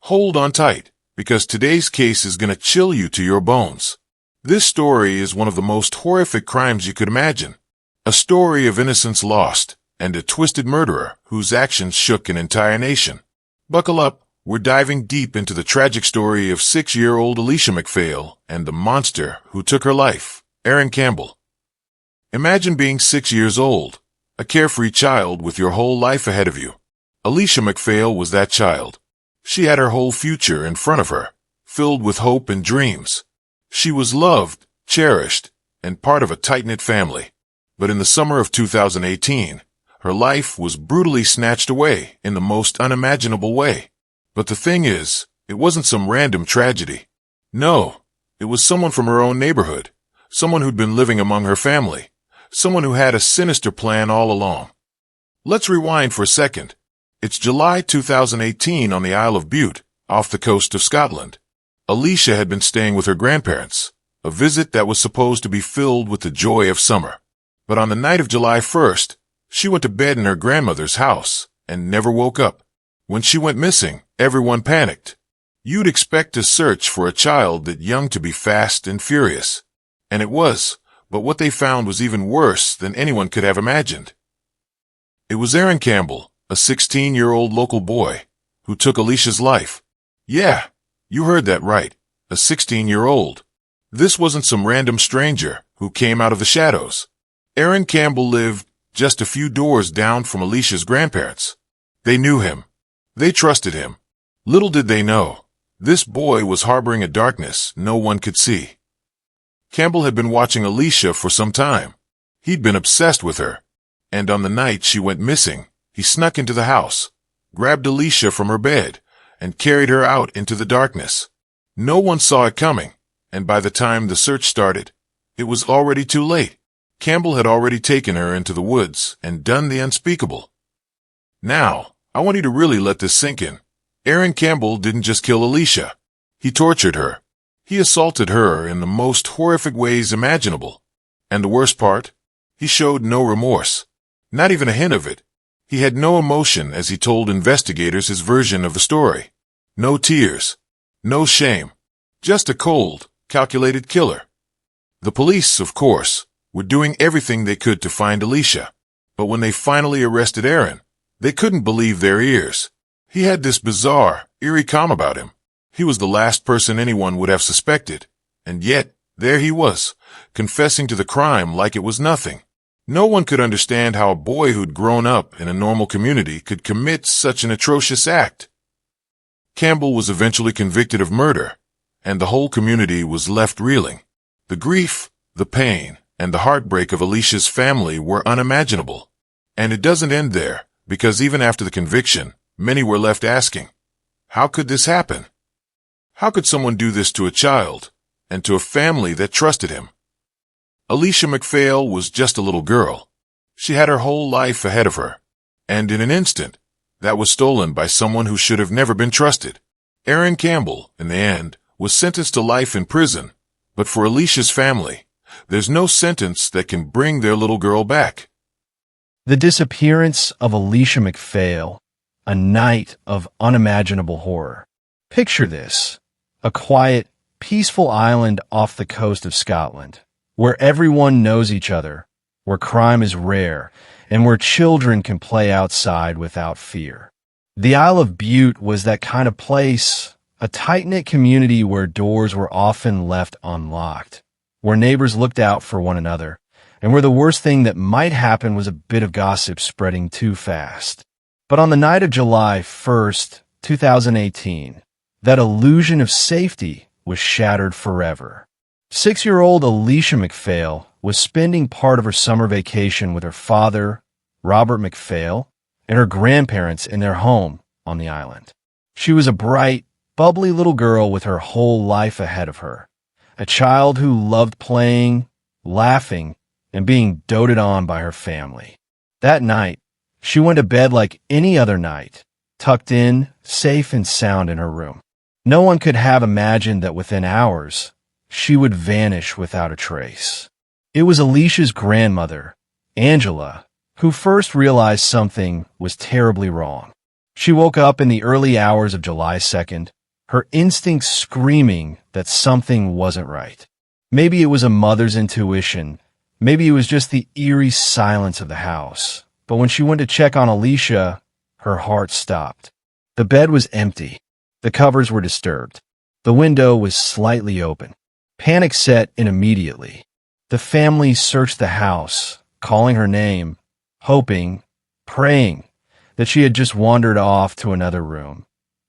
Hold on tight, because today's case is going to chill you to your bones. This story is one of the most horrific crimes you could imagine. A story of innocence lost and a twisted murderer whose actions shook an entire nation. Buckle up, we're diving deep into the tragic story of 6-year-old Alesha MacPhail and the monster who took her life, Aaron Campbell. Imagine being 6 years old, a carefree child with your whole life ahead of you. Alesha MacPhail was that child. She had her whole future in front of her, filled with hope and dreams. She was loved, cherished, and part of a tight-knit family. But in the summer of 2018, her life was brutally snatched away in the most unimaginable way. But the thing is, it wasn't some random tragedy. No, it was someone from her own neighborhood, someone who'd been living among her family, someone who had a sinister plan all along. Let's rewind for a second. It's July 2018 on the Isle of Bute, off the coast of Scotland. Alesha had been staying with her grandparents, a visit that was supposed to be filled with the joy of summer. But on the night of July 1st, she went to bed in her grandmother's house and never woke up. When she went missing, everyone panicked. You'd expect a search for a child that young to be fast and furious. And it was, but what they found was even worse than anyone could have imagined. It was Aaron Campbell, a 16-year-old local boy, who took Alesha's life. Yeah, you heard that right, a 16-year-old. This wasn't some random stranger who came out of the shadows. Aaron Campbell lived just a few doors down from Alesha's grandparents. They knew him. They trusted him. Little did they know, this boy was harboring a darkness no one could see. Campbell had been watching Alesha for some time. He'd been obsessed with her. And on the night she went missing, he snuck into the house, grabbed Alesha from her bed, and carried her out into the darkness. No one saw it coming, and by the time the search started, it was already too late. Campbell had already taken her into the woods and done the unspeakable. Now, I want you to really let this sink in. Aaron Campbell didn't just kill Alesha. He tortured her. He assaulted her in the most horrific ways imaginable. And the worst part? He showed no remorse. Not even a hint of it. He had no emotion as he told investigators his version of the story. No tears. No shame. Just a cold, calculated killer. The police, of course, were doing everything they could to find Alesha. But when they finally arrested Aaron, they couldn't believe their ears. He had this bizarre, eerie calm about him. He was the last person anyone would have suspected. And yet, there he was, confessing to the crime like it was nothing. No one could understand how a boy who'd grown up in a normal community could commit such an atrocious act. Campbell was eventually convicted of murder, and the whole community was left reeling. The grief, the pain, and the heartbreak of Alesha's family were unimaginable. And it doesn't end there, because even after the conviction, many were left asking, how could this happen? How could someone do this to a child, and to a family that trusted him? Alesha MacPhail was just a little girl. She had her whole life ahead of her, and in an instant, that was stolen by someone who should have never been trusted. Aaron Campbell, in the end, was sentenced to life in prison, but for Alesha's family, there's no sentence that can bring their little girl back. The disappearance of Alesha MacPhail, a night of unimaginable horror. Picture this, a quiet, peaceful island off the coast of Scotland, where everyone knows each other, where crime is rare, and where children can play outside without fear. The Isle of Bute was that kind of place, a tight-knit community where doors were often left unlocked, where neighbors looked out for one another, and where the worst thing that might happen was a bit of gossip spreading too fast. But on the night of July 1st, 2018, that illusion of safety was shattered forever. 6-year-old Alesha MacPhail was spending part of her summer vacation with her father, Robert MacPhail, and her grandparents in their home on the island. She was a bright, bubbly little girl with her whole life ahead of her. A child who loved playing, laughing, and being doted on by her family. That night, she went to bed like any other night, tucked in, safe and sound in her room. No one could have imagined that within hours, she would vanish without a trace. It was Alesha's grandmother, Angela, who first realized something was terribly wrong. She woke up in the early hours of July 2nd, her instincts screaming that something wasn't right. Maybe it was a mother's intuition. Maybe it was just the eerie silence of the house. But when she went to check on Alesha, her heart stopped. The bed was empty. The covers were disturbed. The window was slightly open. Panic set in immediately. The family searched the house, calling her name, hoping, praying that she had just wandered off to another room,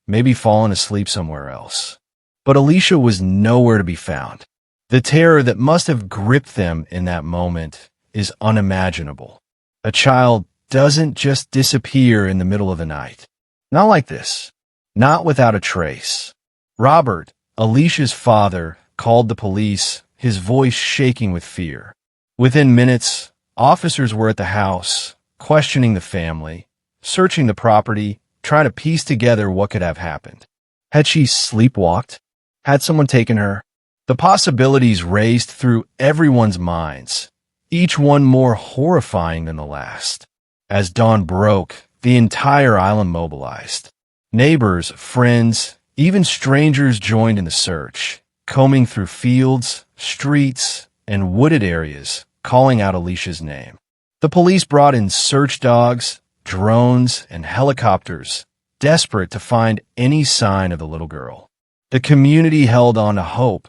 maybe fallen asleep somewhere else. But Alesha was nowhere to be found. The terror that must have gripped them in that moment is unimaginable. A child doesn't just disappear in the middle of the night. Not like this. Not without a trace. Robert, Alesha's father, called the police, his voice shaking with fear. Within minutes, officers were at the house, questioning the family, searching the property, trying to piece together what could have happened. Had she sleepwalked? Had someone taken her? The possibilities raced through everyone's minds, each one more horrifying than the last. As dawn broke, the entire island mobilized. Neighbors, friends, even strangers joined in the search, combing through fields, streets, and wooded areas, calling out Alesha's name. The police brought in search dogs, drones, and helicopters, desperate to find any sign of the little girl. The community held on to hope.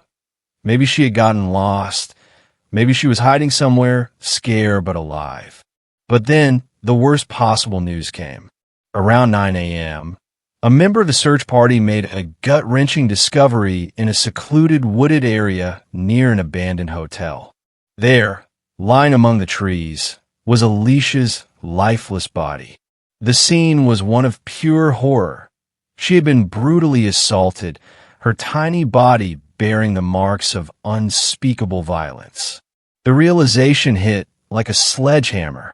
Maybe she had gotten lost. Maybe she was hiding somewhere, scared but alive. But then, the worst possible news came. Around 9 a.m., a member of the search party made a gut-wrenching discovery in a secluded wooded area near an abandoned hotel. There, lying among the trees, was Alesha's lifeless body. The scene was one of pure horror. She had been brutally assaulted, her tiny body bearing the marks of unspeakable violence. The realization hit like a sledgehammer.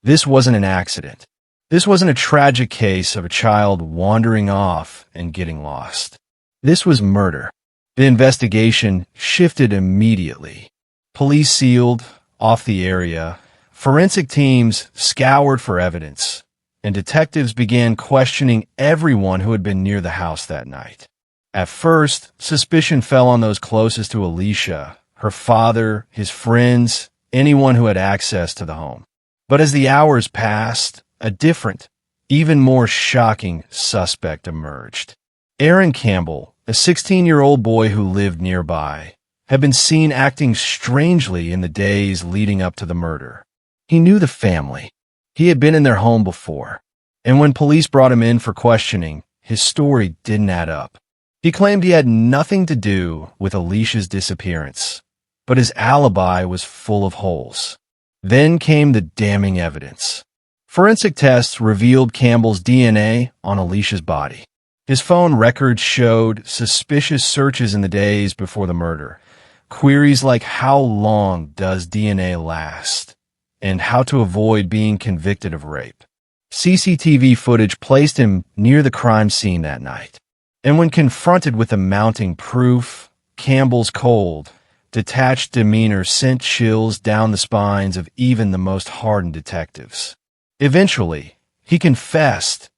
This wasn't an accident. This wasn't a tragic case of a child wandering off and getting lost. This was murder. The investigation shifted immediately. Police sealed off the area, forensic teams scoured for evidence, and detectives began questioning everyone who had been near the house that night. At first, suspicion fell on those closest to Alesha, her father, his friends, anyone who had access to the home. But as the hours passed, a different, even more shocking suspect emerged. Aaron Campbell, a 16-year-old boy who lived nearby, had been seen acting strangely in the days leading up to the murder. He knew the family. He had been in their home before. And when police brought him in for questioning, his story didn't add up. He claimed he had nothing to do with Alesha's disappearance, but his alibi was full of holes. Then came the damning evidence. Forensic tests revealed Campbell's DNA on Alesha's body. His phone records showed suspicious searches in the days before the murder. Queries like how long does DNA last and how to avoid being convicted of rape. CCTV footage placed him near the crime scene that night. And when confronted with the mounting proof, Campbell's cold, detached demeanor sent chills down the spines of even the most hardened detectives. Eventually, he confessed,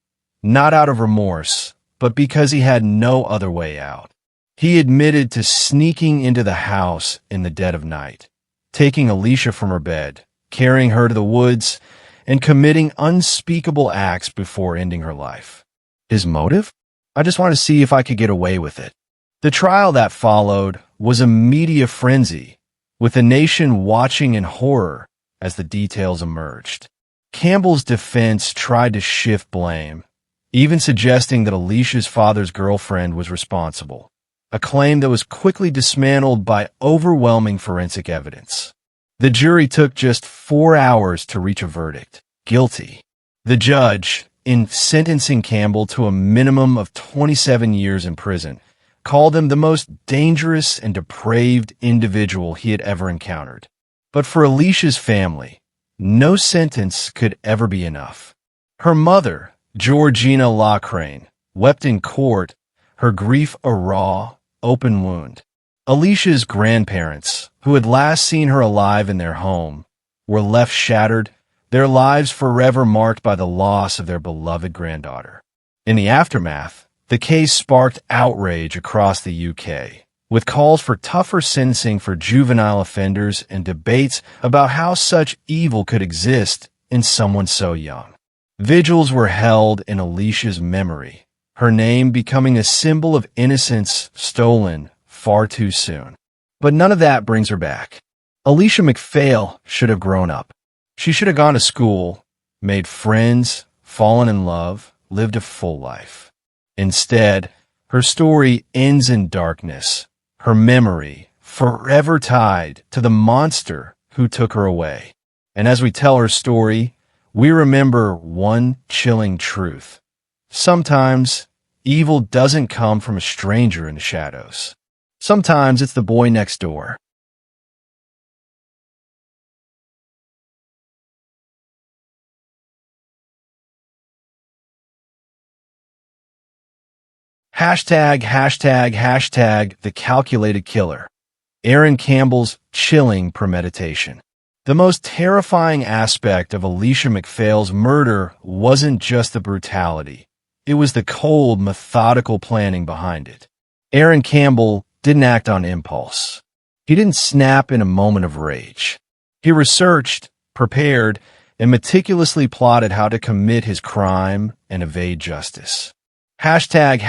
not out of remorse, but because he had no other way out. He admitted to sneaking into the house in the dead of night, taking Alesha from her bed, carrying her to the woods, and committing unspeakable acts before ending her life. His motive? I just wanted to see if I could get away with it. The trial that followed was a media frenzy, with the nation watching in horror as the details emerged. Campbell's defense tried to shift blame, even suggesting that Alesha's father's girlfriend was responsible, a claim that was quickly dismantled by overwhelming forensic evidence. The jury took just 4 hours to reach a verdict: guilty. The judge, in sentencing Campbell to a minimum of 27 years in prison, called him the most dangerous and depraved individual he had ever encountered. But for Alesha's family, no sentence could ever be enough. Her mother, Georgina Lockrane, wept in court, her grief a raw, open wound. Alesha's grandparents, who had last seen her alive in their home, were left shattered, their lives forever marked by the loss of their beloved granddaughter. In the aftermath, the case sparked outrage across the UK, with calls for tougher sentencing for juvenile offenders and debates about how such evil could exist in someone so young. Vigils were held in Alesha's memory, her name becoming a symbol of innocence stolen far too soon. But none of that brings her back. Alesha MacPhail should have grown up. She should have gone to school, made friends, fallen in love, lived a full life. Instead, her story ends in darkness, her memory forever tied to the monster who took her away. And as we tell her story, we remember one chilling truth. Sometimes, evil doesn't come from a stranger in the shadows. Sometimes it's the boy next door. Hashtag the calculated killer. Aaron Campbell's chilling premeditation. The most terrifying aspect of Alesha MacPhail's murder wasn't just the brutality. It was the cold, methodical planning behind it. Aaron Campbell didn't act on impulse. He didn't snap in a moment of rage. He researched, prepared, and meticulously plotted how to commit his crime and evade justice. Hashtag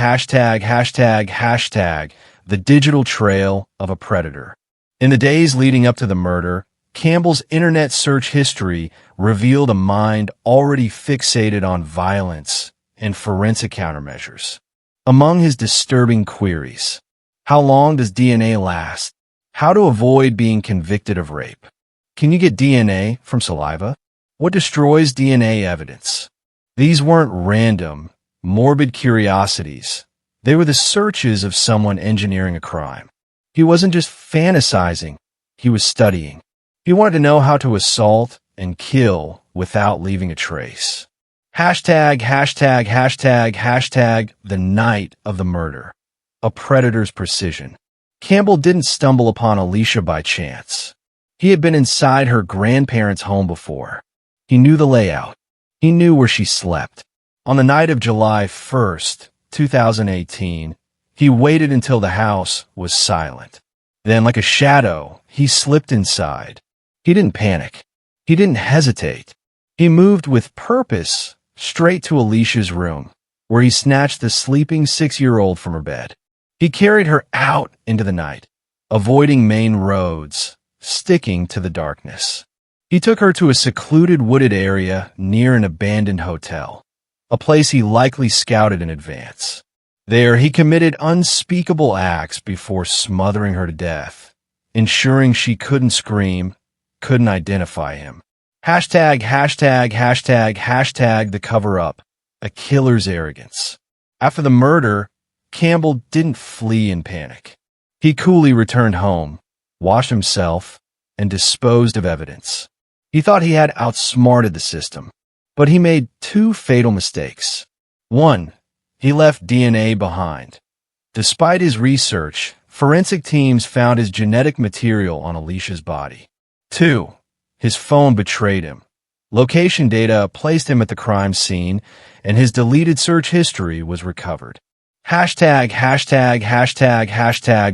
the digital trail of a predator. In the days leading up to the murder, Campbell's internet search history revealed a mind already fixated on violence and forensic countermeasures. Among his disturbing queries: how long does DNA last? How to avoid being convicted of rape? Can you get DNA from saliva? What destroys DNA evidence? These weren't random, morbid curiosities. They were the searches of someone engineering a crime. He wasn't just fantasizing, he was studying. He wanted to know how to assault and kill without leaving a trace. Hashtag the night of the murder. A predator's precision. Campbell didn't stumble upon Alesha by chance. He had been inside her grandparents' home before. He knew the layout. He knew where she slept. On the night of July 1st, 2018, he waited until the house was silent. Then, like a shadow, he slipped inside. He didn't panic. He didn't hesitate. He moved with purpose straight to Alesha's room, where he snatched the sleeping 6-year-old from her bed. He carried her out into the night, avoiding main roads, sticking to the darkness. He took her to a secluded wooded area near an abandoned hotel, a place he likely scouted in advance. There, he committed unspeakable acts before smothering her to death, ensuring she couldn't scream, couldn't identify him. Hashtag the cover-up, a killer's arrogance. After the murder, Campbell didn't flee in panic. He coolly returned home, washed himself, and disposed of evidence. He thought he had outsmarted the system, but he made 2 fatal mistakes. 1. He left DNA behind. Despite his research, forensic teams found his genetic material on Alesha's body. 2. His phone betrayed him. Location data placed him at the crime scene, and his deleted search history was recovered. Hashtag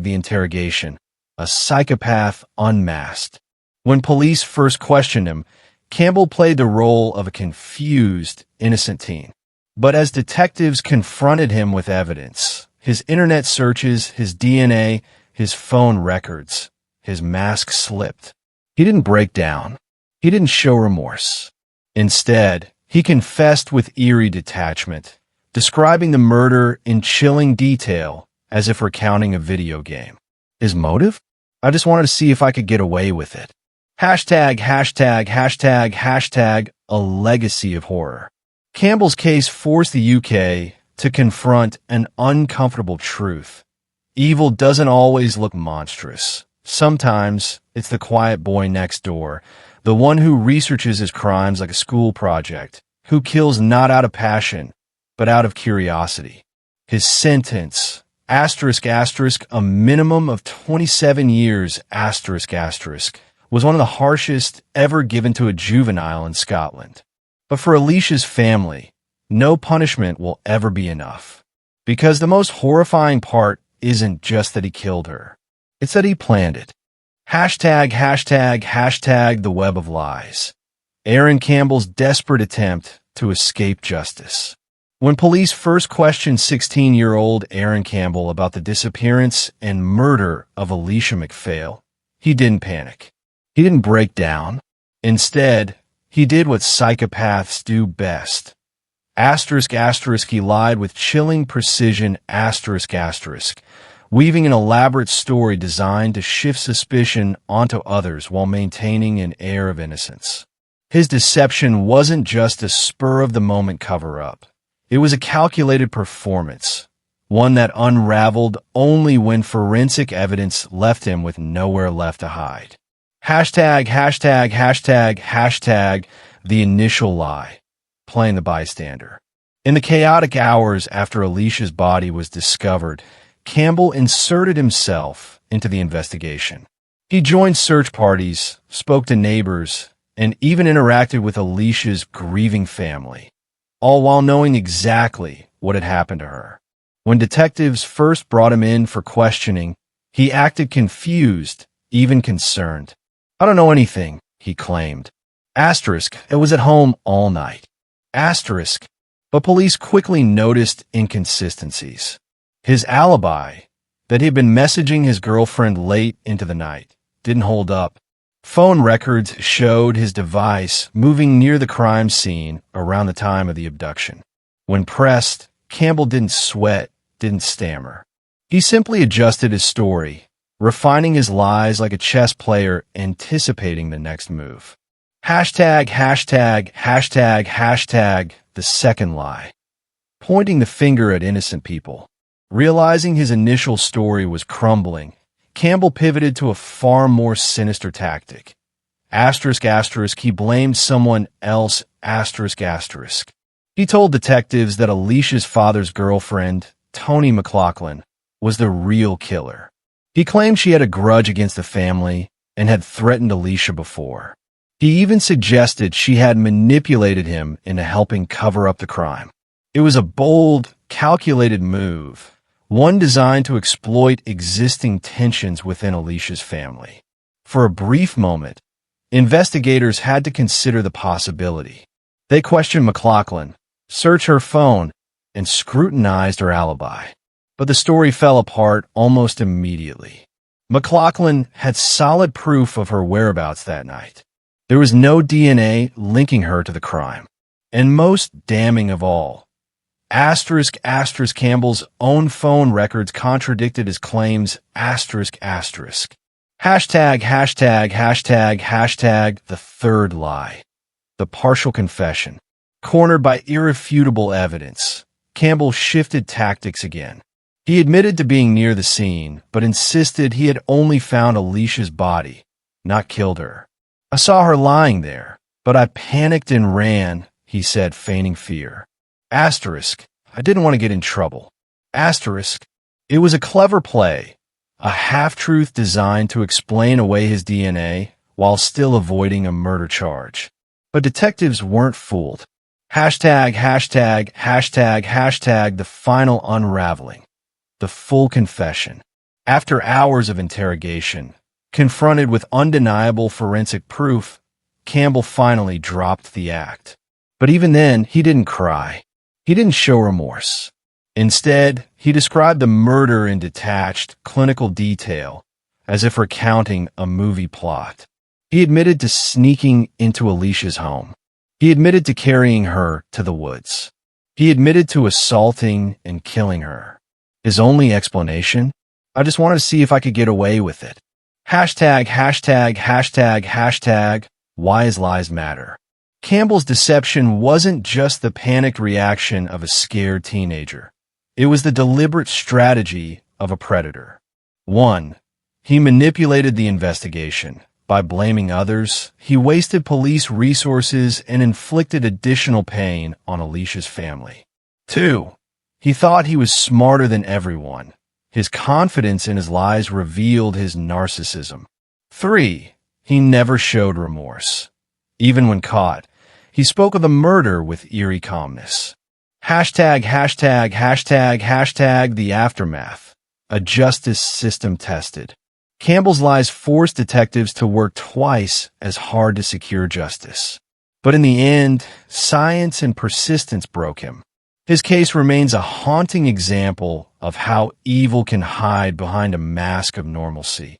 the interrogation. A psychopath unmasked. When police first questioned him, Campbell played the role of a confused, innocent teen. But as detectives confronted him with evidence, his internet searches, his DNA, his phone records, his mask slipped. He didn't break down. He didn't show remorse. Instead, he confessed with eerie detachment, describing the murder in chilling detail as if recounting a video game. His motive? I just wanted to see if I could get away with it. Hashtag a legacy of horror. Campbell's case forced the UK to confront an uncomfortable truth. Evil doesn't always look monstrous. Sometimes it's the quiet boy next door, the one who researches his crimes like a school project, who kills not out of passion, but out of curiosity. His sentence, a minimum of 27 years, was one of the harshest ever given to a juvenile in Scotland. But for Alesha's family, no punishment will ever be enough. Because the most horrifying part isn't just that he killed her. It's that he planned it. #, the web of lies. Aaron Campbell's desperate attempt to escape justice. When police first questioned 16-year-old Aaron Campbell about the disappearance and murder of Alesha MacPhail, he didn't panic. He didn't break down. Instead, he did what psychopaths do best. He lied with chilling precision, weaving an elaborate story designed to shift suspicion onto others while maintaining an air of innocence. His deception wasn't just a spur-of-the-moment cover-up. It was a calculated performance, one that unraveled only when forensic evidence left him with nowhere left to hide. #, the initial lie, playing the bystander. In the chaotic hours after Alesha's body was discovered, Campbell inserted himself into the investigation. He joined search parties, spoke to neighbors, and even interacted with Alesha's grieving family, all while knowing exactly what had happened to her. When detectives first brought him in for questioning, he acted confused, even concerned. "I don't know anything," he claimed. It was at home all night. But police quickly noticed inconsistencies. His alibi, that he had been messaging his girlfriend late into the night, didn't hold up. Phone records showed his device moving near the crime scene around the time of the abduction. When pressed, Campbell didn't sweat, didn't stammer. He simply adjusted his story, refining his lies like a chess player anticipating the next move. #, the second lie. Pointing the finger at innocent people. Realizing his initial story was crumbling, Campbell pivoted to a far more sinister tactic. He blamed someone else, He told detectives that Alesha's father's girlfriend, Toni McLaughlin, was the real killer. He claimed she had a grudge against the family and had threatened Alesha before. He even suggested she had manipulated him into helping cover up the crime. It was a bold, calculated move, one designed to exploit existing tensions within Alesha's family. For a brief moment, investigators had to consider the possibility. They questioned McLaughlin, searched her phone, and scrutinized her alibi. But the story fell apart almost immediately. McLaughlin had solid proof of her whereabouts that night. There was no DNA linking her to the crime. And most damning of all, Campbell's own phone records contradicted his claims, #. #, the third lie. The partial confession. Cornered by irrefutable evidence, Campbell shifted tactics again. He admitted to being near the scene, but insisted he had only found Alesha's body, not killed her. "I saw her lying there, but I panicked and ran," he said, feigning fear. "I didn't want to get in trouble." It was a clever play, a half-truth designed to explain away his DNA while still avoiding a murder charge. But detectives weren't fooled. #, the final unraveling. The full confession. After hours of interrogation, confronted with undeniable forensic proof, Campbell finally dropped the act. But even then, he didn't cry. He didn't show remorse. Instead, he described the murder in detached, clinical detail, as if recounting a movie plot. He admitted to sneaking into Alesha's home. He admitted to carrying her to the woods. He admitted to assaulting and killing her. His only explanation? "I just wanted to see if I could get away with it." #, why his lies matter. Campbell's deception wasn't just the panicked reaction of a scared teenager. It was the deliberate strategy of a predator. 1. He manipulated the investigation. By blaming others, he wasted police resources and inflicted additional pain on Alesha's family. 2. He thought he was smarter than everyone. His confidence in his lies revealed his narcissism. 3. He never showed remorse. Even when caught, he spoke of the murder with eerie calmness. Hashtag the aftermath. A justice system tested. Campbell's lies forced detectives to work twice as hard to secure justice. But in the end, science and persistence broke him. His case remains a haunting example of how evil can hide behind a mask of normalcy,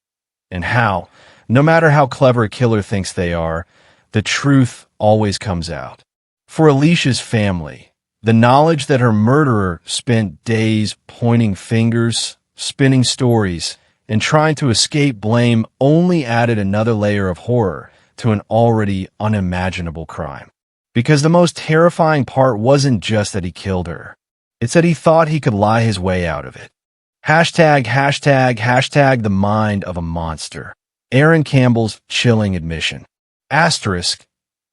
and how, no matter how clever a killer thinks they are, the truth always comes out. For Alesha's family, the knowledge that her murderer spent days pointing fingers, spinning stories, and trying to escape blame only added another layer of horror to an already unimaginable crime. Because the most terrifying part wasn't just that he killed her. It's that he thought he could lie his way out of it. Hashtag the mind of a monster. Aaron Campbell's chilling admission. Asterisk,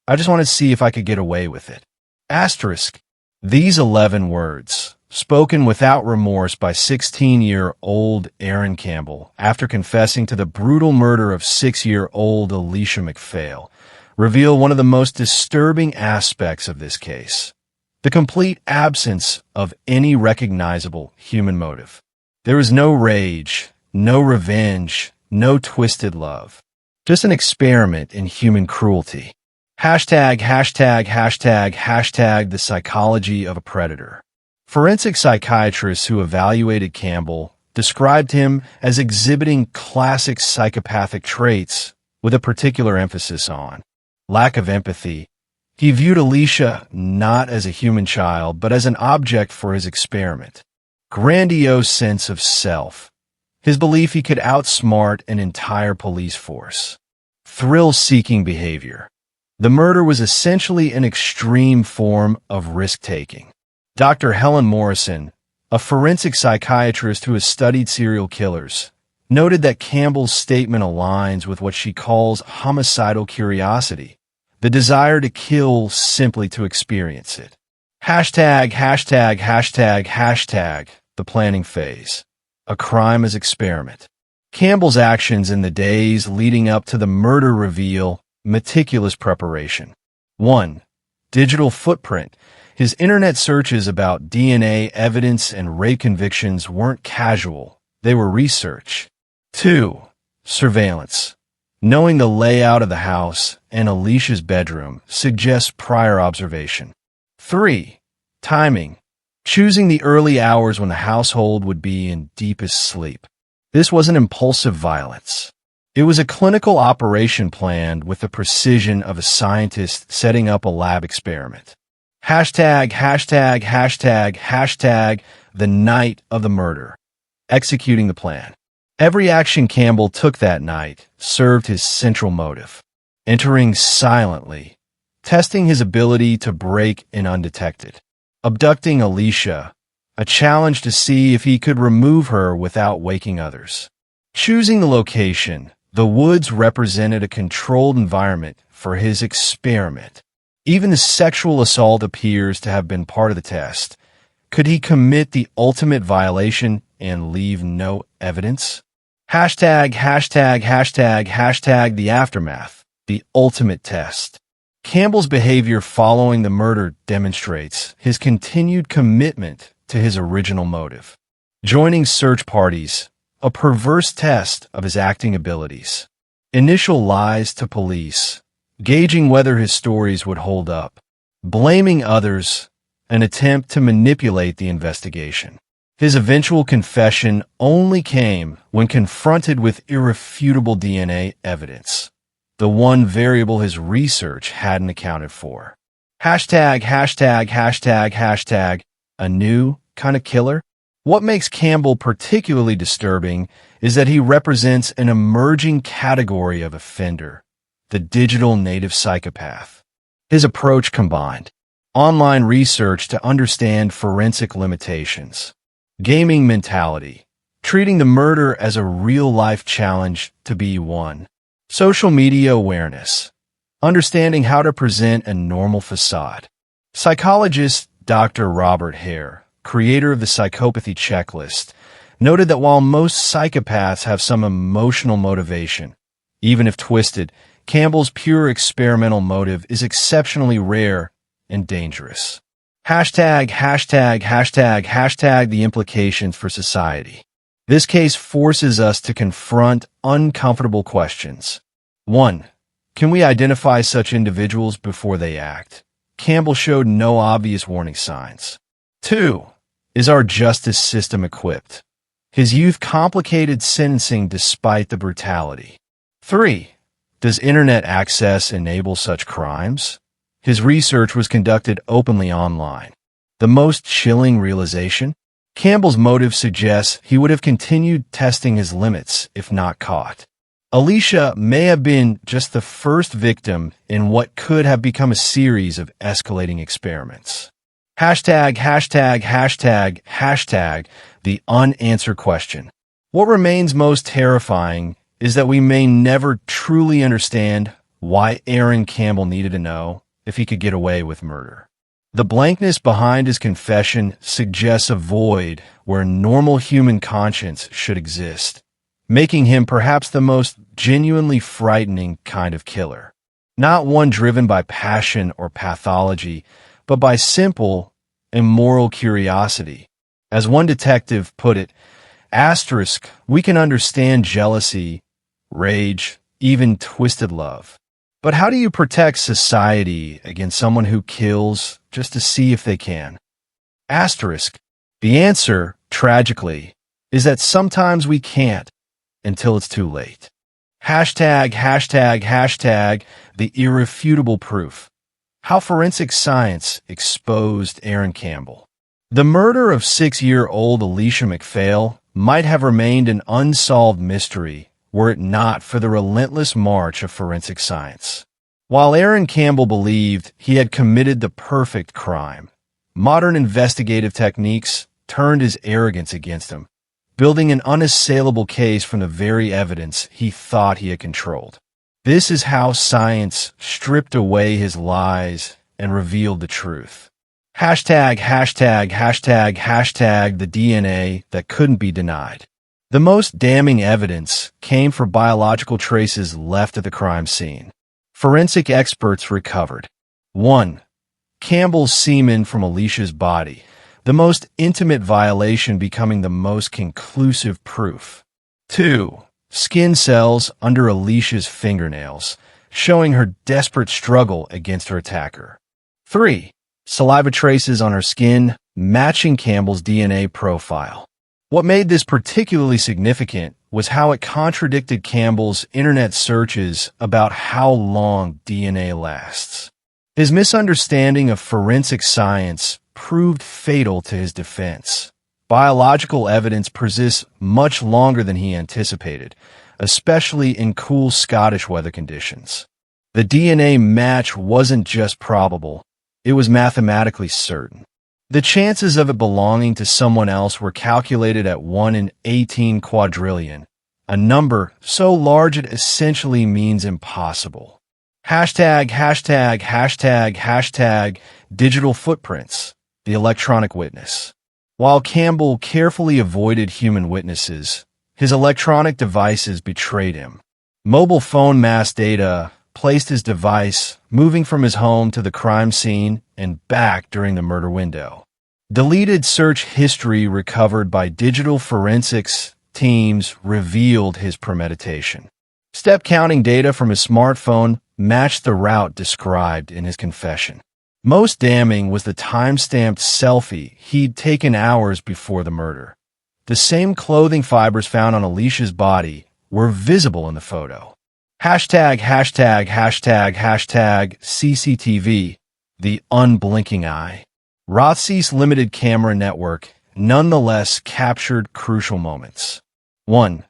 I just want to see if I could get away with it. Asterisk, these 11 words, spoken without remorse by 16-year-old Aaron Campbell after confessing to the brutal murder of 6-year-old Alesha MacPhail, reveal one of the most disturbing aspects of this case: the complete absence of any recognizable human motive. There is no rage, no revenge, no twisted love. Just an experiment in human cruelty. Hashtag the psychology of a predator. Forensic psychiatrists who evaluated Campbell described him as exhibiting classic psychopathic traits with a particular emphasis on lack of empathy. He viewed Alesha not as a human child, but as an object for his experiment. Grandiose sense of self. His belief he could outsmart an entire police force. Thrill-seeking behavior. The murder was essentially an extreme form of risk-taking. Dr. Helen Morrison, a forensic psychiatrist who has studied serial killers, noted that Campbell's statement aligns with what she calls homicidal curiosity, the desire to kill simply to experience it. Hashtag the planning phase. A crime as experiment. Campbell's actions in the days leading up to the murder reveal meticulous preparation. 1. Digital footprint. His internet searches about DNA evidence and rape convictions weren't casual, they were research. 2. Surveillance. Knowing the layout of the house and Alesha's bedroom suggests prior observation. 3. Timing. Choosing the early hours when the household would be in deepest sleep. This wasn't impulsive violence. It was a clinical operation planned with the precision of a scientist setting up a lab experiment. Hashtag the night of the murder. Executing the plan. Every action Campbell took that night served his central motive. Entering silently, testing his ability to break in undetected. Abducting Alesha, a challenge to see if he could remove her without waking others. Choosing the location, the woods represented a controlled environment for his experiment. Even the sexual assault appears to have been part of the test. Could he commit the ultimate violation and leave no evidence? Hashtag the aftermath, the ultimate test. Campbell's behavior following the murder demonstrates his continued commitment to his original motive. Joining search parties, a perverse test of his acting abilities. Initial lies to police, gauging whether his stories would hold up. Blaming others, an attempt to manipulate the investigation. His eventual confession only came when confronted with irrefutable DNA evidence, the one variable his research hadn't accounted for. Hashtag a new kind of killer. What makes Campbell particularly disturbing is that he represents an emerging category of offender, the digital native psychopath. His approach combined online research to understand forensic limitations, gaming mentality, treating the murder as a real-life challenge to be won, social media awareness, understanding how to present a normal facade. Psychologist Dr. Robert Hare, creator of the psychopathy checklist, noted that while most psychopaths have some emotional motivation, even if twisted, Campbell's pure experimental motive is exceptionally rare and dangerous. Hashtag the implications for society. This case forces us to confront uncomfortable questions. 1. Can we identify such individuals before they act? Campbell showed no obvious warning signs. 2. Is our justice system equipped? His youth complicated sentencing despite the brutality. 3. Does internet access enable such crimes? His research was conducted openly online. The most chilling realization? Campbell's motive suggests he would have continued testing his limits if not caught. Alesha may have been just the first victim in what could have become a series of escalating experiments. Hashtag the unanswered question. What remains most terrifying is that we may never truly understand why Aaron Campbell needed to know if he could get away with murder. The blankness behind his confession suggests a void where normal human conscience should exist, making him perhaps the most genuinely frightening kind of killer. Not one driven by passion or pathology, but by simple, immoral curiosity. As one detective put it, we can understand jealousy, rage, even twisted love. But how do you protect society against someone who kills just to see if they can? The answer, tragically, is that sometimes we can't until it's too late. Hashtag the irrefutable proof. How forensic science exposed Aaron Campbell. The murder of 6-year-old Alesha MacPhail might have remained an unsolved mystery were it not for the relentless march of forensic science. While Aaron Campbell believed he had committed the perfect crime, modern investigative techniques turned his arrogance against him, building an unassailable case from the very evidence he thought he had controlled. This is how science stripped away his lies and revealed the truth. Hashtag the DNA that couldn't be denied. The most damning evidence came from biological traces left at the crime scene. Forensic experts recovered 1. Campbell's semen from Alesha's body, the most intimate violation becoming the most conclusive proof. 2. Skin cells under Alesha's fingernails, showing her desperate struggle against her attacker. 3. Saliva traces on her skin, matching Campbell's DNA profile. What made this particularly significant was how it contradicted Campbell's internet searches about how long DNA lasts. His misunderstanding of forensic science proved fatal to his defense. Biological evidence persists much longer than he anticipated, especially in cool Scottish weather conditions. The DNA match wasn't just probable, it was mathematically certain. The chances of it belonging to someone else were calculated at 1 in 18 quadrillion, a number so large it essentially means impossible. Hashtag digital footprints, the electronic witness. While Campbell carefully avoided human witnesses, his electronic devices betrayed him. Mobile phone mass data placed his device moving from his home to the crime scene and back during the murder window. Deleted search history recovered by digital forensics teams revealed his premeditation. Step counting data from his smartphone matched the route described in his confession. Most damning was the time-stamped selfie he'd taken hours before the murder. The same clothing fibers found on Alesha's body were visible in the photo. Hashtag CCTV, the unblinking eye. Rothsey's limited camera network nonetheless captured crucial moments. 1.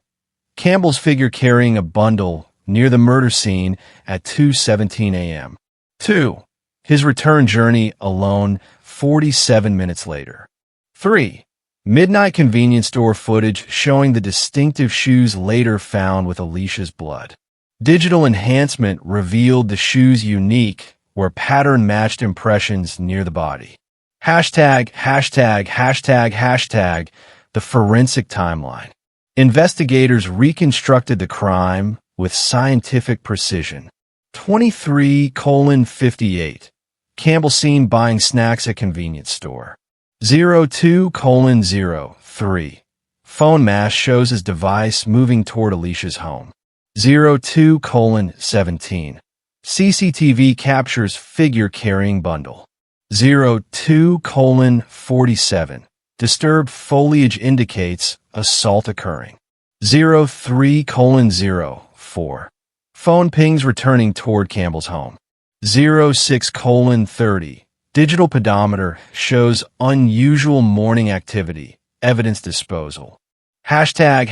Campbell's figure carrying a bundle near the murder scene at 2:17 a.m. 2. His return journey alone 47 minutes later. 3. Midnight convenience store footage showing the distinctive shoes later found with Alesha's blood. Digital enhancement revealed the shoes' unique or pattern-matched impressions near the body. Hashtag the forensic timeline. Investigators reconstructed the crime with scientific precision. 23:58. Campbell seen buying snacks at convenience store. 02:03. Phone mask shows his device moving toward Alesha's home. 02:17. CCTV captures figure carrying bundle. 02:47. Disturbed foliage indicates assault occurring. 03:04. Phone pings returning toward Campbell's home. 06:30. Digital pedometer shows unusual morning activity. Evidence disposal. Hashtag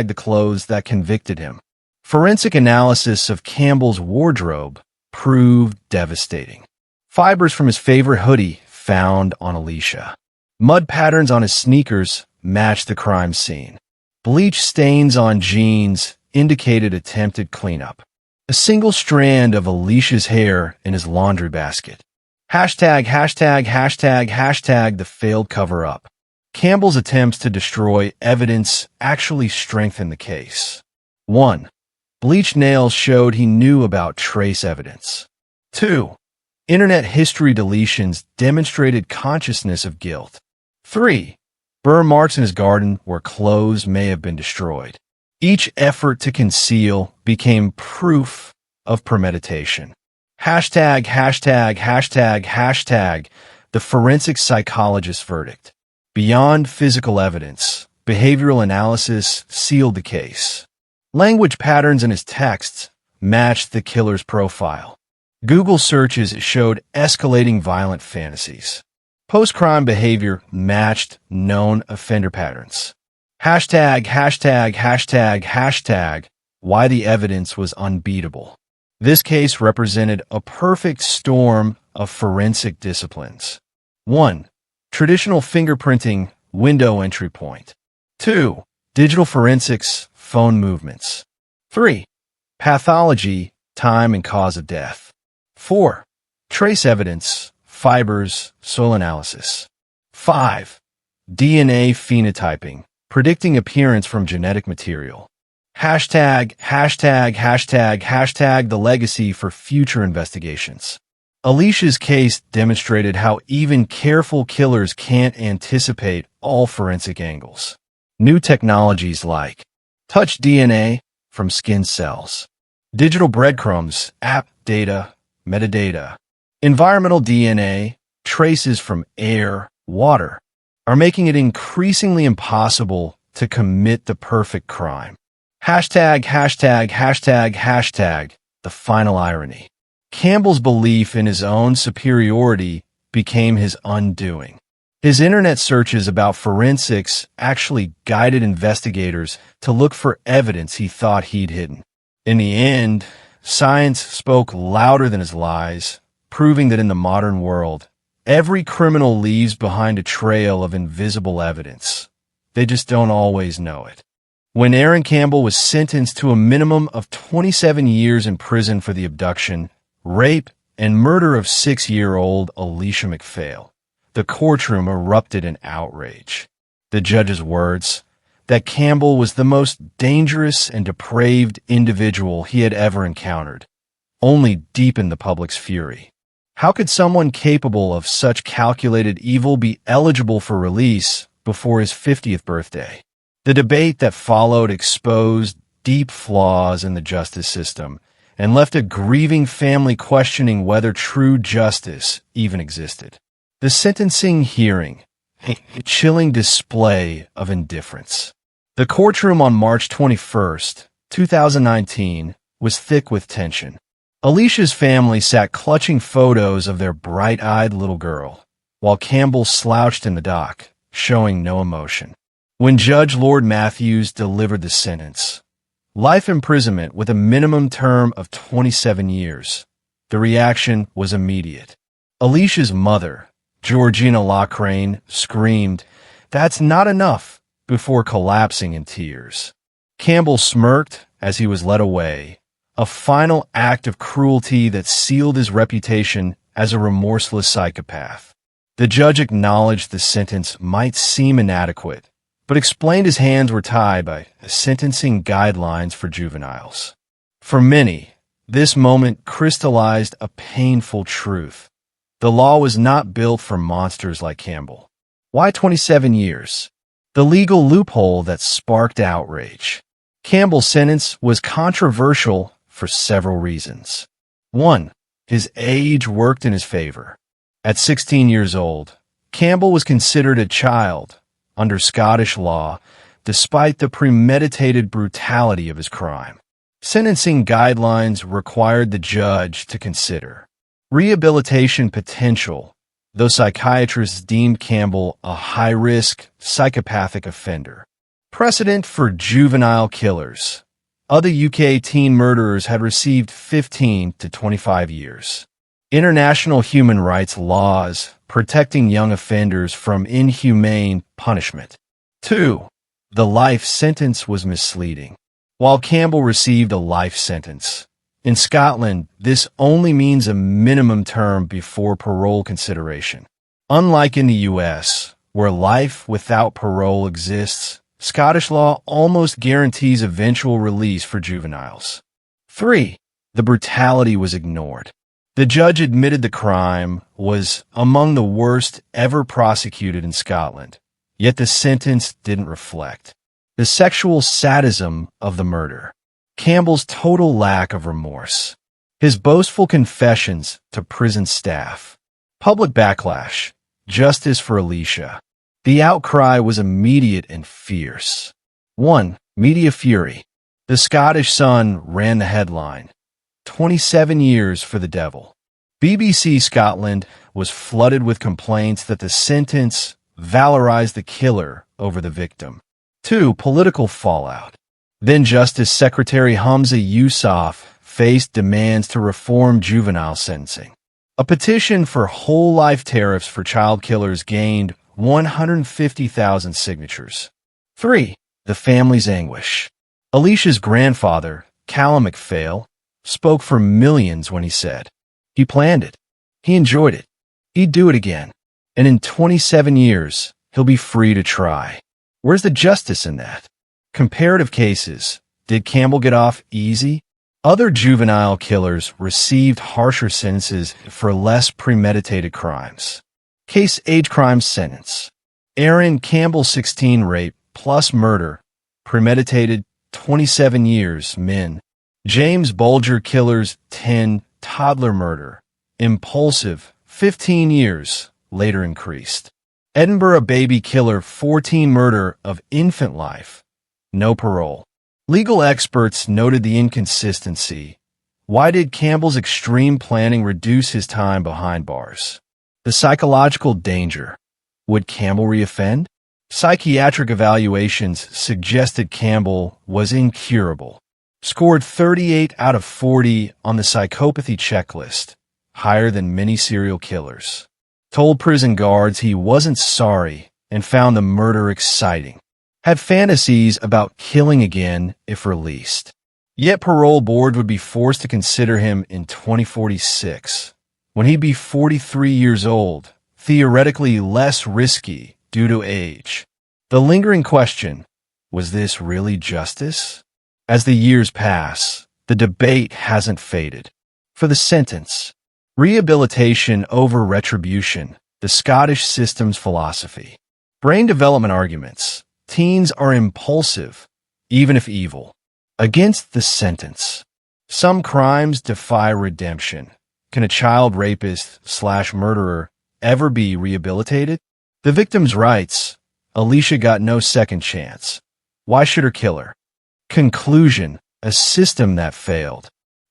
the clothes that convicted him. Forensic analysis of Campbell's wardrobe proved devastating. Fibers from his favorite hoodie found on Alesha. Mud patterns on his sneakers matched the crime scene. Bleach stains on jeans indicated attempted cleanup. A single strand of Alesha's hair in his laundry basket. Hashtag the failed cover-up. Campbell's attempts to destroy evidence actually strengthened the case. 1. Bleach nails showed he knew about trace evidence. 2. Internet history deletions demonstrated consciousness of guilt. 3. Burn marks in his garden where clothes may have been destroyed. Each effort to conceal became proof of premeditation. Hashtag the forensic psychologist's verdict. Beyond physical evidence, behavioral analysis sealed the case. Language patterns in his texts matched the killer's profile. Google searches showed escalating violent fantasies. Post-crime behavior matched known offender patterns. Hashtag why the evidence was unbeatable. This case represented a perfect storm of forensic disciplines. 1. Traditional fingerprinting, window entry point. 2. Digital forensics, phone movements. 3. Pathology, time and cause of death. 4. Trace evidence, fibers, soil analysis. 5. DNA phenotyping, predicting appearance from genetic material. Hashtag the legacy for future investigations. Alesha's case demonstrated how even careful killers can't anticipate all forensic angles. New technologies like touch DNA from skin cells, digital breadcrumbs, app data, metadata, environmental DNA, traces from air, water, are making it increasingly impossible to commit the perfect crime. Hashtag the final irony. Campbell's belief in his own superiority became his undoing. His internet searches about forensics actually guided investigators to look for evidence he thought he'd hidden. In the end, science spoke louder than his lies, proving that in the modern world, every criminal leaves behind a trail of invisible evidence. They just don't always know it. When Aaron Campbell was sentenced to a minimum of 27 years in prison for the abduction, rape, and murder of 6-year-old Alesha MacPhail, the courtroom erupted in outrage. The judge's words, that Campbell was the most dangerous and depraved individual he had ever encountered, only deepened the public's fury. How could someone capable of such calculated evil be eligible for release before his 50th birthday? The debate that followed exposed deep flaws in the justice system and left a grieving family questioning whether true justice even existed. The sentencing hearing, a chilling display of indifference. The courtroom on March 21, 2019, was thick with tension. Alesha's family sat clutching photos of their bright-eyed little girl, while Campbell slouched in the dock, showing no emotion. When Judge Lord Matthews delivered the sentence, life imprisonment with a minimum term of 27 years, the reaction was immediate. Alesha's mother, Georgina Lockrane, screamed, "That's not enough," before collapsing in tears. Campbell smirked as he was led away, a final act of cruelty that sealed his reputation as a remorseless psychopath. The judge acknowledged the sentence might seem inadequate, but explained his hands were tied by sentencing guidelines for juveniles. For many, This moment crystallized a painful truth. The law was not built for monsters like Campbell. Why 27 years? The legal loophole that sparked outrage. Campbell's sentence was controversial for several reasons. 1. His age worked in his favor. At 16 years old, Campbell was considered a child under Scottish law, despite the premeditated brutality of his crime. Sentencing guidelines required the judge to consider rehabilitation potential, though psychiatrists deemed Campbell a high-risk psychopathic offender. Precedent for juvenile killers. Other UK teen murderers had received 15 to 25 years. International human rights laws protecting young offenders from inhumane punishment. 2. The life sentence was misleading. While Campbell received a life sentence, in Scotland, this only means a minimum term before parole consideration. Unlike in the US, where life without parole exists, Scottish law almost guarantees eventual release for juveniles. 3. The brutality was ignored. The judge admitted the crime was among the worst ever prosecuted in Scotland, yet the sentence didn't reflect the sexual sadism of the murder, Campbell's total lack of remorse, his boastful confessions to prison staff, public backlash, justice for Alesha. The outcry was immediate and fierce. 1. Media fury. The Scottish Sun ran the headline, 27 years for the devil. BBC Scotland was flooded with complaints that the sentence valorized the killer over the victim. 2. Political fallout. Then Justice Secretary Hamza Yousaf faced demands to reform juvenile sentencing. A petition for whole life tariffs for child killers gained 150,000 signatures. 3. The family's anguish. Alesha's grandfather, Callum MacPhail, spoke for millions when he said, he planned it. He enjoyed it. He'd do it again. And in 27 years, he'll be free to try. Where's the justice in that? Comparative cases. Did Campbell get off easy? Other juvenile killers received harsher sentences for less premeditated crimes. Case age crime sentence. Aaron Campbell 16 rape plus murder. Premeditated 27 years min. James Bulger killers 10 toddler murder. Impulsive 15 years later increased. Edinburgh baby killer 14 murder of infant life. No parole. Legal experts noted the inconsistency. Why did Campbell's extreme planning reduce his time behind bars? The psychological danger. Would Campbell reoffend? Psychiatric evaluations suggested Campbell was incurable. Scored 38 out of 40 on the psychopathy checklist, higher than many serial killers. Told prison guards he wasn't sorry and found the murder exciting. Had fantasies about killing again if released. Yet parole board would be forced to consider him in 2046, when he'd be 43 years old, theoretically less risky due to age. The lingering question, was this really justice? As the years pass, the debate hasn't faded. For the sentence, rehabilitation over retribution, the Scottish system's philosophy. Brain development arguments. Teens are impulsive, even if evil. Against the sentence. Some crimes defy redemption. Can a child rapist/murderer ever be rehabilitated? The victim's rights. Alesha got no second chance. Why should her kill her? Conclusion. A system that failed.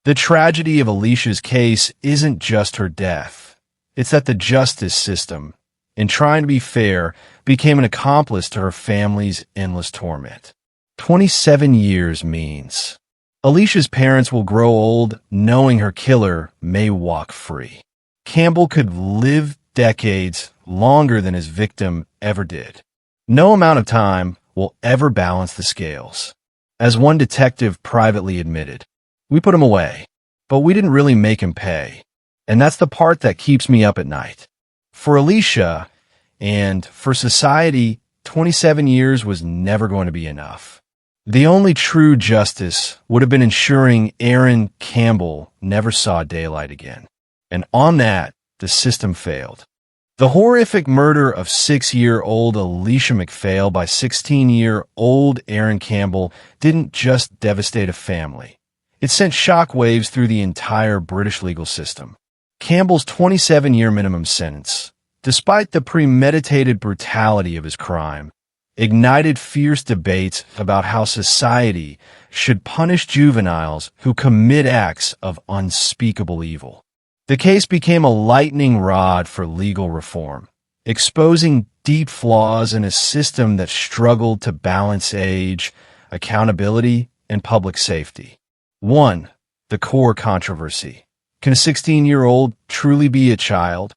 The tragedy of Alesha's case isn't just her death. It's that the justice system, in trying to be fair, became an accomplice to her family's endless torment. 27 years means Alesha's parents will grow old knowing her killer may walk free. Campbell could live decades longer than his victim ever did. No amount of time will ever balance the scales. As one detective privately admitted, we put him away, but we didn't really make him pay. And that's the part that keeps me up at night. For Alesha, and for society, 27 years was never going to be enough. The only true justice would have been ensuring Aaron Campbell never saw daylight again. And on that, the system failed. The horrific murder of 6-year-old Alesha MacPhail by 16-year-old Aaron Campbell didn't just devastate a family. It sent shockwaves through the entire British legal system. Campbell's 27-year minimum sentence, despite the premeditated brutality of his crime, ignited fierce debates about how society should punish juveniles who commit acts of unspeakable evil. The case became a lightning rod for legal reform, exposing deep flaws in a system that struggled to balance age, accountability, and public safety. 1. The core controversy. Can a 16-year-old truly be a child?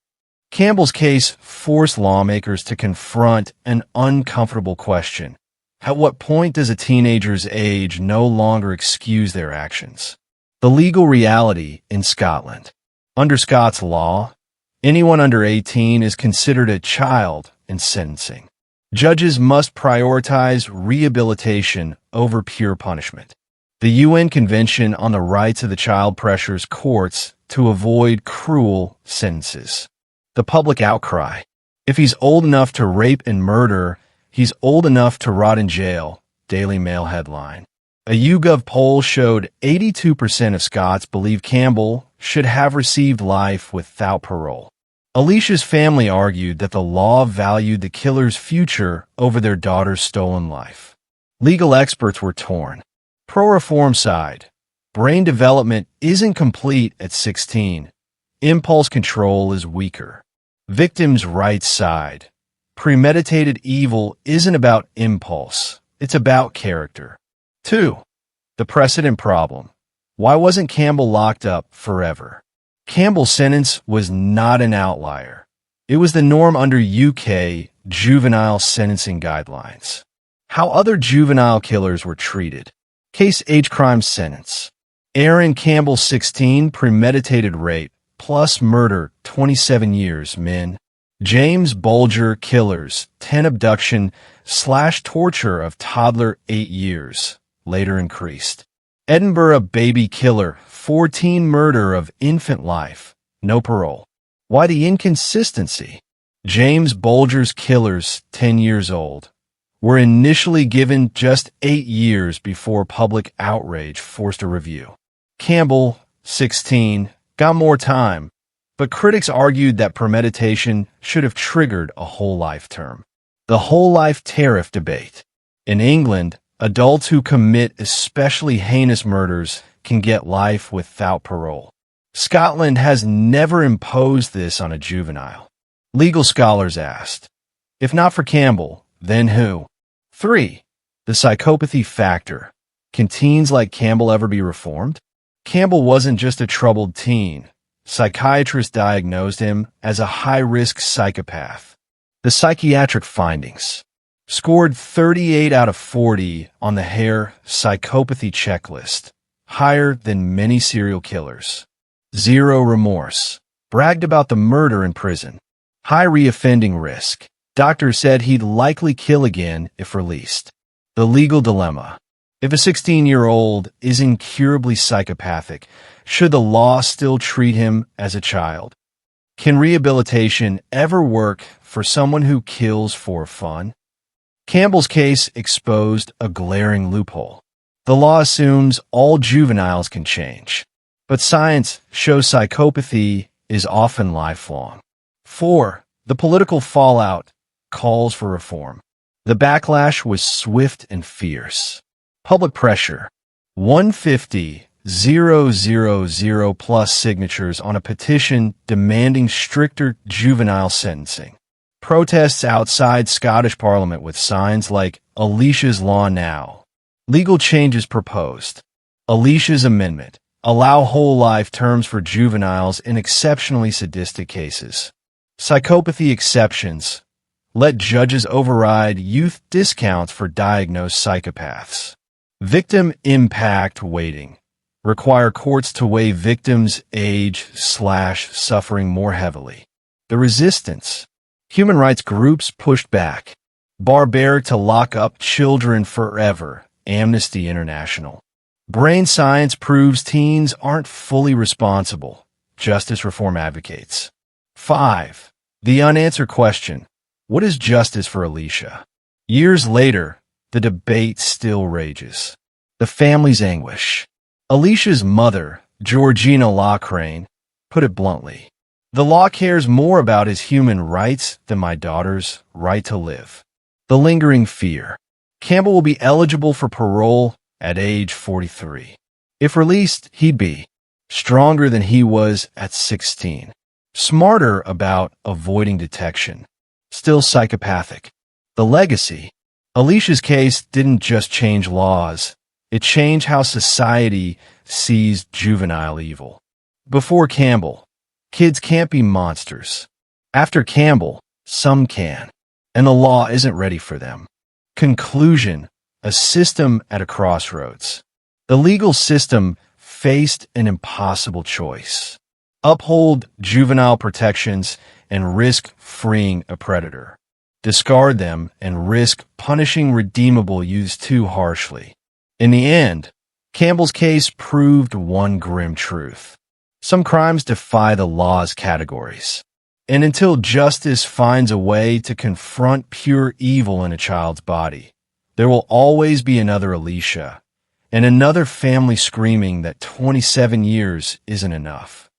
Campbell's case forced lawmakers to confront an uncomfortable question. At what point does a teenager's age no longer excuse their actions? The legal reality in Scotland. Under Scots law, anyone under 18 is considered a child in sentencing. Judges must prioritize rehabilitation over pure punishment. The UN Convention on the Rights of the Child pressures courts to avoid cruel sentences. The public outcry. If he's old enough to rape and murder, he's old enough to rot in jail. Daily Mail headline. A YouGov poll showed 82% of Scots believe Campbell should have received life without parole. Alesha's family argued that the law valued the killer's future over their daughter's stolen life. Legal experts were torn. Pro-reform side. Brain development isn't complete at 16. Impulse control is weaker. Victims' rights side. Premeditated evil isn't about impulse. It's about character. 2. The precedent problem. Why wasn't Campbell locked up forever? Campbell's sentence was not an outlier. It was the norm under UK juvenile sentencing guidelines. How other juvenile killers were treated. Case age crime sentence. Aaron Campbell 16 premeditated rape plus murder 27 years min. James Bulger killers 10 abduction / torture of toddler 8 years. Later increased. Edinburgh baby killer 14 murder of infant life. No parole. Why the inconsistency? James Bulger's killers 10 years old were initially given just 8 years before public outrage forced a review. Campbell 16 got more time, but critics argued that premeditation should have triggered a whole life term. The whole life tariff debate. In England, adults who commit especially heinous murders can get life without parole. Scotland has never imposed this on a juvenile. Legal scholars asked, if not for Campbell, then who? 3. The psychopathy factor. Can teens like Campbell ever be reformed? Campbell wasn't just a troubled teen. Psychiatrists diagnosed him as a high-risk psychopath. The psychiatric findings. Scored 38 out of 40 on the Hare psychopathy checklist, higher than many serial killers. 0 remorse. Bragged about the murder in prison. High reoffending risk. Doctors said he'd likely kill again if released. The legal dilemma. If a 16-year-old is incurably psychopathic, should the law still treat him as a child? Can rehabilitation ever work for someone who kills for fun? Campbell's case exposed a glaring loophole. The law assumes all juveniles can change, but science shows psychopathy is often lifelong. 4. The political fallout calls for reform. The backlash was swift and fierce. Public pressure. 150,000 plus signatures on a petition demanding stricter juvenile sentencing. Protests outside Scottish Parliament with signs like Alesha's Law Now. Legal changes proposed. Alesha's Amendment. Allow whole life terms for juveniles in exceptionally sadistic cases. Psychopathy exceptions. Let judges override youth discounts for diagnosed psychopaths. Victim impact weighting. Require courts to weigh victims' age / suffering more heavily. The resistance. Human rights groups pushed back. Barbaric to lock up children forever. Amnesty International. Brain science proves teens aren't fully responsible, justice reform advocates. 5. The unanswered question. What is justice for Alesha? Years later, the debate still rages. The family's anguish. Alesha's mother, Georgina Lockrane, put it bluntly. The law cares more about his human rights than my daughter's right to live. The lingering fear. Campbell will be eligible for parole at age 43. If released, he'd be stronger than he was at 16. Smarter about avoiding detection. Still psychopathic. The legacy. Alesha's case didn't just change laws. It changed how society sees juvenile evil. Before Campbell, kids can't be monsters. After Campbell, some can, and the law isn't ready for them. Conclusion. A system at a crossroads. The legal system faced an impossible choice. Uphold juvenile protections and risk freeing a predator. Discard them and risk punishing redeemable youths too harshly. In the end, Campbell's case proved one grim truth. Some crimes defy the law's categories. And until justice finds a way to confront pure evil in a child's body, there will always be another Alesha and another family screaming that 27 years isn't enough.